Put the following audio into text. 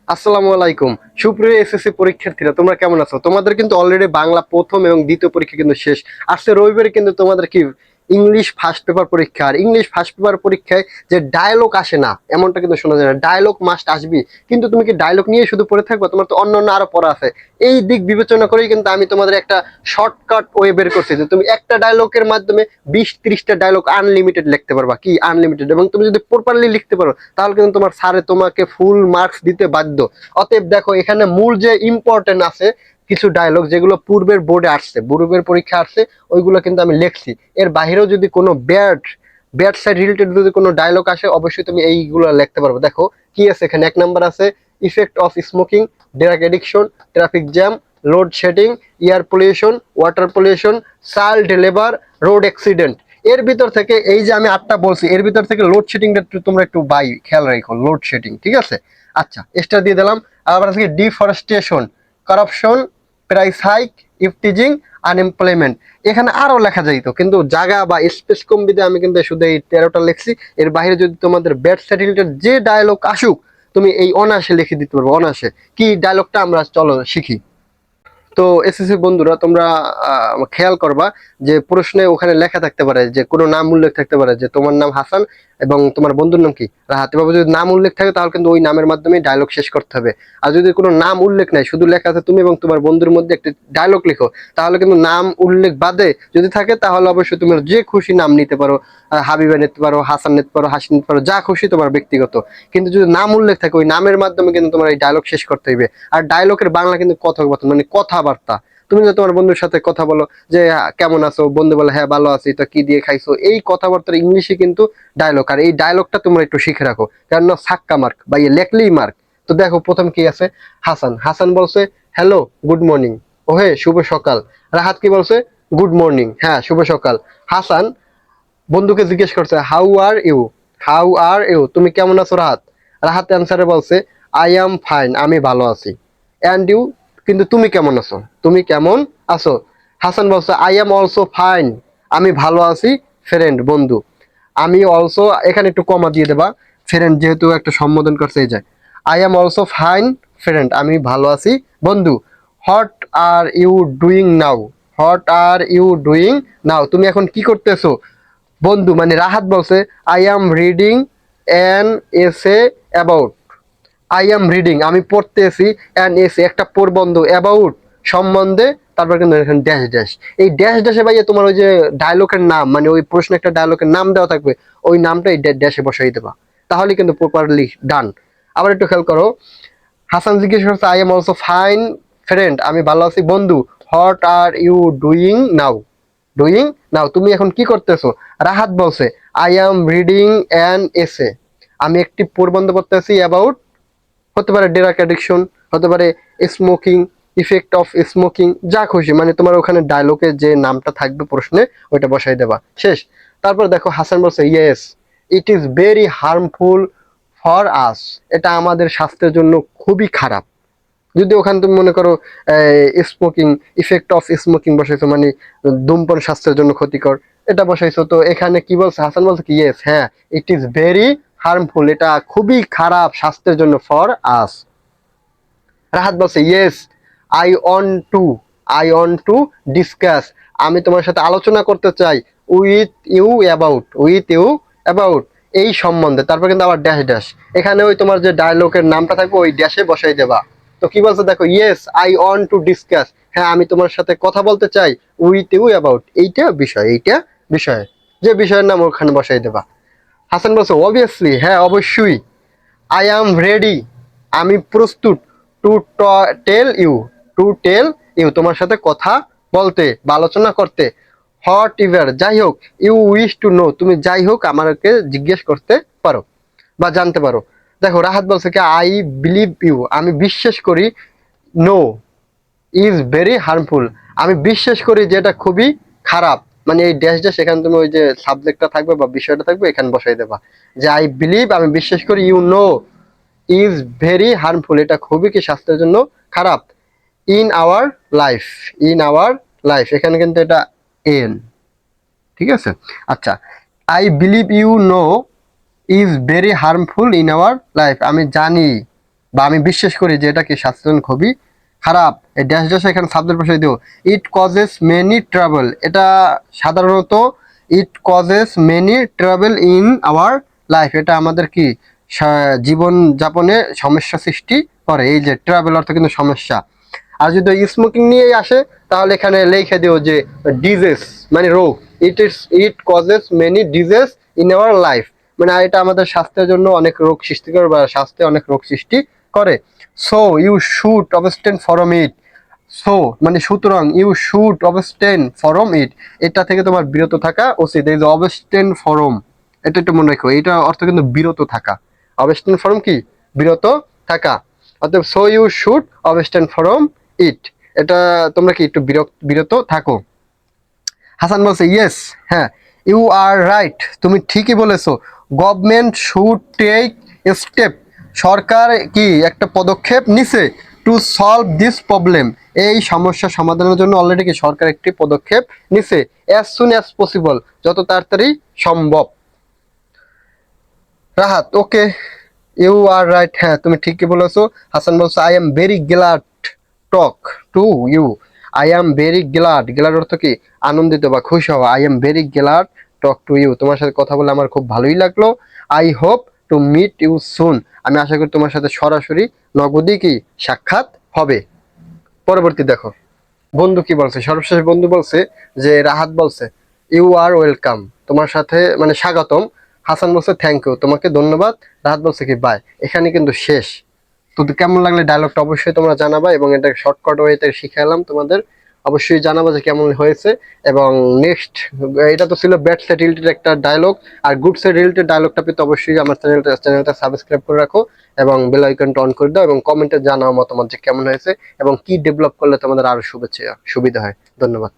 আসসালামু আলাইকুম। সুপ্রিয় এসএসসি পরীক্ষার্থীরা, তোমরা কেমন আছো? তোমাদের কিন্তু অলরেডি বাংলা প্রথম এবং দ্বিতীয় পরীক্ষা কিন্তু শেষ। আজকে রবিবারে কিন্তু তোমাদের কি ইংলিশ ফার্স্ট পেপার পরীক্ষা। আর ইংলিশ ফার্স্ট পেপার পরীক্ষায় যে ডায়লগ আসে না এমনটা কিন্তু শোনা যায় না। ডায়লগ মাস্ট আসবি, কিন্তু তুমি কি ডায়লগ নিয়ে শুধু পড়ে থাকবে? তোমার তো অন্য আরো পড়া আছে। এই দিক বিবেচনা করেই কিন্তু আমি তোমাদের একটা শর্টকাট ওয়ে বের করছি যে তুমি একটা ডায়লগের মাধ্যমে 20-30টা ডায়লগ আনলিমিটেড লিখতে পারবা। কি আনলিমিটেড? এবং তুমি যদি প্রপারলি লিখতে পারো তাহলে কিন্তু তোমার স্যারে তোমাকে ফুল মার্কস দিতে বাধ্য। অতএব দেখো, এখানে মূল যে ইম্পর্টেন্ট আছে কিছু ডায়লগ যেগুলো পূর্বের বোর্ডে আসছে, পূর্বের পরীক্ষা আসছে, ওইগুলো কিন্তু আমি লিখছি। এর বাইরেও যদি কোনো ব্যাড ব্যাড সাইড রিলেটেড যদি কোনো ডায়লগ আসে, অবশ্যই তুমি এইগুলো লিখতে পারবে। দেখো কি আছে এখানে। 1 নাম্বার আছে effect of smoking, drug addiction, traffic jam, load shedding, air pollution, water pollution, child labour, road accident. এর ভিতর থেকে এই যে আমি 8টা বলছি, এর ভিতর থেকে লোডশেডিংটা তোমরা একটু খেয়াল রাখো। লোডশেডিং, ঠিক আছে? আচ্ছা, স্টার দিয়ে দিলাম। আবার আছে deforestation, corruption, price hike, eve teasing, unemployment. এখানে আরো লেখা যাইতো, কিন্তু জায়গা বা স্পেস কম বিধে আমি কিন্তু শুধু এই 13টা লিখছি। এর বাইরে যদি তোমাদের ব্যাড সেটেলমেন্টের যে ডায়লগ আসুক, তুমি এই অনায়াসে লিখে দিতে পারবো, অনায়াসে। কি ডায়লগটা আমরা চলো শিখি। তো এসএসসি বন্ধুরা, তোমরা খেয়াল করবা যে প্রশ্নে ওখানে লেখা থাকতে পারে যে কোনো নাম উল্লেখ থাকতে পারে যে তোমার নাম হাসান এবং তোমার বন্ধুর নাম কি রাহাত। এভাবে যদি নাম উল্লেখ থাকে তাহলে কিন্তু ওই নামের মাধ্যমে ডায়লগ শেষ করতে হবে। আর যদি কোনো নাম উল্লেখ নাই, শুধু লেখা আছে তুমি এবং তোমার বন্ধুর মধ্যে একটি ডায়লগ লিখো, তাহলে কিন্তু নাম উল্লেখ বাদে যদি থাকে তাহলে অবশ্যই তুমি যে খুশি নাম নিতে পারো। হাবিবা নিতে পারো, হাসান নিতে পারো, হাসি নিতে পারো, যা খুশি তোমার ব্যক্তিগত। কিন্তু যদি নাম উল্লেখ থাকে, ওই নামের মাধ্যমে কিন্তু তোমার এই ডায়লগ শেষ করতে হইবে। আর ডায়লগের বাংলা কিন্তু কথোপকথন, মানে কথাবার্তা। তুমি যে তোমার বন্ধুর সাথে কথা বলো যে কেমন আছো, বন্ধু বলে হ্যাঁ ভালো আছি, তো কি দিয়ে খাইছো, এই কথাবার্তার ইংলিশে কিন্তু ডায়লগ। আর এই ডায়লগটা তোমরা একটু শিখে রাখো, কারণ সাক্কা মার্ক বা লেখলেই মার্ক। তো দেখো প্রথম কি আছে। হাসান হাসান বলছে হ্যালো, গুড মর্নিং, ওহে শুভ সকাল। রাহাত কি বলছে? গুড মর্নিং, হ্যাঁ শুভ সকাল। হাসান বন্ধুকে জিজ্ঞেস করছে how are you, how are you, তুমি কেমন আছো রাহাত? রাহাত অ্যান্সারে বলছে আই অ্যাম ফাইন, আমি ভালো আছি। অ্যান্ড ইউ, কিন্তু তুমি কেমন আছো, তুমি কেমন আছো? হাসান বলছে আই অ্যাম অলসো ফাইন, আমি ভালো আছি ফ্রেন্ড, বন্ধু। আমি অলসো, এখানে একটু কমা দিয়ে দেবা, ফ্রেন্ড যেহেতু একটা সম্বোধন করছে, এই যায় I am also fine friend, আমি ভালো আছি বন্ধু। What are you doing now, what are you doing now, তুমি এখন কি করতেছো? বন্ধু মানে রাহাত বলছে I am reading an essay about, I am reading আমি পড়তেছি, অ্যান এসে একটা প্রবন্ধ, অ্যাবাউট সম্বন্ধে, তারপর কিন্তু এখানে ড্যাশ ড্যাশ। এই ড্যাশ ড্যাশে ভাইয়া তোমার ওই যে ডায়লগের নাম, মানে ওই প্রশ্নে একটা ডায়লগের নাম দেওয়া থাকবে, ওই নামটা এই ড্যাশে বসাই দেবা, তাহলে কিন্তু প্রপারলি ডান। আবার একটু খেয়াল করো। হাসান জিজ্ঞেস করছে I am also fine friend, আমি ভালো আছি বন্ধু। What are you doing now, doing now, তুমি এখন কি করতেছো? রাহাত বলছে আই অ্যাম রিডিং অ্যান এসে, আমি একটি প্রবন্ধ পড়তেছি অ্যাবাউট, হতে পারে ড্রাগ অ্যাডিকশন, হতে পারে স্মোকিং, ইফেক্ট অফ স্মোকিং, যা খুশি, মানে তোমার ওখানে ডায়লগে যে নামটা থাকবে প্রশ্নে ওইটা বসাই দেবা, শেষ। তারপর দেখো হাসান বলছে yes it is very harmful for us, এটা আমাদের স্বাস্থ্যের জন্য খুবই খারাপ। যদি ওখানে তুমি মনে করো স্মোকিং, ইফেক্ট অফ স্মোকিং বসাইছো, মানে ধূমপান স্বাস্থ্যের জন্য ক্ষতিকর, এটা বসাইছো, তো এখানে কি বলছে? হাসান বলছে কি ইয়েস, হ্যাঁ ইট ইজ ভেরি হার্মফুল, এটা খুবই খারাপ স্বাস্থ্যের জন্য, ফর আস। রাহাত বলছে yes I want to, I want to discuss, আমি তোমার সাথে আলোচনা করতে চাই, with you about, with you about, এই সম্বন্ধে। তারপর কিন্তু আবার ড্যাশ ড্যাশ, এখানে ওই তোমার যে ডায়লগের নামটা থাকবে ওই ড্যাশে বসাই দেবা। তো কি বলছে দেখো, yes I want to discuss, হ্যাঁ আমি তোমার সাথে কথা বলতে চাই, উইথ ইউ অ্যাবাউট, এইটা বিষয়, এইটা বিষয়, যে বিষয়ের নাম ওখানে বসাই দেবা। হাসান বলছে অবভিয়াসলি, হ্যাঁ অবশ্যই। আই অ্যাম রেডি, আমি প্রস্তুত। To tell you, to tell you, তোমার সাথে কথা বলতে বা আলোচনা করতে। হোয়াট এভার, যাই হোক, ইউ উইশ টু নো, তুমি যাই হোক আমাকে জিজ্ঞেস করতে পারো বা জানতে পারো। দেখো রাহাত বলছে কি আই বিলিভ ইউ, আমি বিশ্বাস করি। নো ইজ ভেরি হার্মফুল, আমি বিশ্বাস করি যে এটা খুবই খারাপ, মানে এই ড্যাশ ড্যাশ এখানে তুমি ওই যে সাবজেক্টটা থাকবে বা বিষয়টা থাকবে এখানে বসাই দেবা, যে আই বিলিভ, আমি বিশ্বাস করি, you know is very harmful, এটা খুবই কি স্বাস্থ্যের জন্য খারাপ। In our life, in our life, এখানে কিন্তু এটা এন, ঠিক আছে? আচ্ছা, I believe you know is very harmful in our life, আমি জানি বা আমি বিশ্বাস করি যে এটা কি স্বাস্থ্যের জন্য খুবই খারাপ। এই ড্যাশ ড্যাশ এখানে সাবজেক্ট বসাই দিও। ইট কজেস মেনি ট্রাভেল, এটা সাধারণত it causes many travel in our life, এটা আমাদের কি জীবন যাপনে সমস্যা সৃষ্টি করে। এই যে ট্রাভেল অর্থ কিন্তু সমস্যা। আর যদি স্মোকিং নিয়েই আসে তাহলে এখানে লিখে দিও যে ডিজিজ মানে রোগ, it causes many disease in our life, মানে এটা আমাদের স্বাস্থ্যের জন্য অনেক রোগ সৃষ্টি করে বা স্বাস্থ্যে অনেক রোগ সৃষ্টি করে। So you should abstain from it, so মানে সুতরাং you should abstain from it, এটা থেকে তোমার বিরত থাকা উচিত। এই যে অবস্টেন ফরম, এটা একটু মনে রাখো, এটা অর্থ কিন্তু বিরত থাকা। অবস্টেন ফরম কি? বিরত থাকা। অতএব so you should abstain from it, এটা তোমরা কি একটু বিরত থাকো। হাসান বলছে ইয়েস, হ্যাঁ ইউ আর রাইট, তুমি ঠিকই বলেছো। গভর্নমেন্ট শুড টেক স্টেপ, সরকার কি একটা পদক্ষেপ নিছে টু সলভ দিস প্রবলেম, এই সমস্যা সমাধানের জন্য অলরেডি কি সরকার একটি পদক্ষেপ নিছে। অ্যাজ সুন অ্যাজ পসিবল, যত তাড়াতাড়ি সম্ভব। Rahat okay you are right, হ্যাঁ তুমি ঠিকই বলেছো। হাসান বলছো I am very glad talk to you, I am very glad, glad অর্থ কি আনন্দিত বা খুশি হওয়া। I am very glad talk to you, তোমার সাথে কথা বলে আমার খুব ভালোই লাগলো। I hope to meet you soon, আমি আশা করি তোমার সাথে সরাসরি নগদই কি সাক্ষাৎ হবে। পরবর্তী দেখো বন্ধু কি বলছে, সর্বশেষ বন্ধু বলছে যে রাহাত বলছে ইউ আর ওয়েলকাম, তোমার সাথে মানে স্বাগতম। হাসান বলছে থ্যাংক ইউ, তোমাকে ধন্যবাদ। রাহাত বলছে কি বাই। এখানে কিন্তু শেষ। তো কেমন লাগলে ডায়লগটা অবশ্যই তোমরা জানাবা, এবং এটা শর্টকাট ওয়েতে শিখালাম তোমাদের, অবশ্যই জানাবা যে কেমন হয়েছে। এবং নেক্সট, এটা তো ছিল ব্যাড সাইড রিলেটেড একটা ডায়লগ, আর গুড সাইড রিলেটেড ডায়লগটা পেতে অবশ্যই আমার চ্যানেলটা সাবস্ক্রাইব করে রাখো এবং বেল আইকনটা অন করে দাও, এবং কমেন্টে জানাও মতামত যে কেমন হয়েছে এবং কি ডেভেলপ করলে তোমাদের আরো সুবিধা হয়। ধন্যবাদ।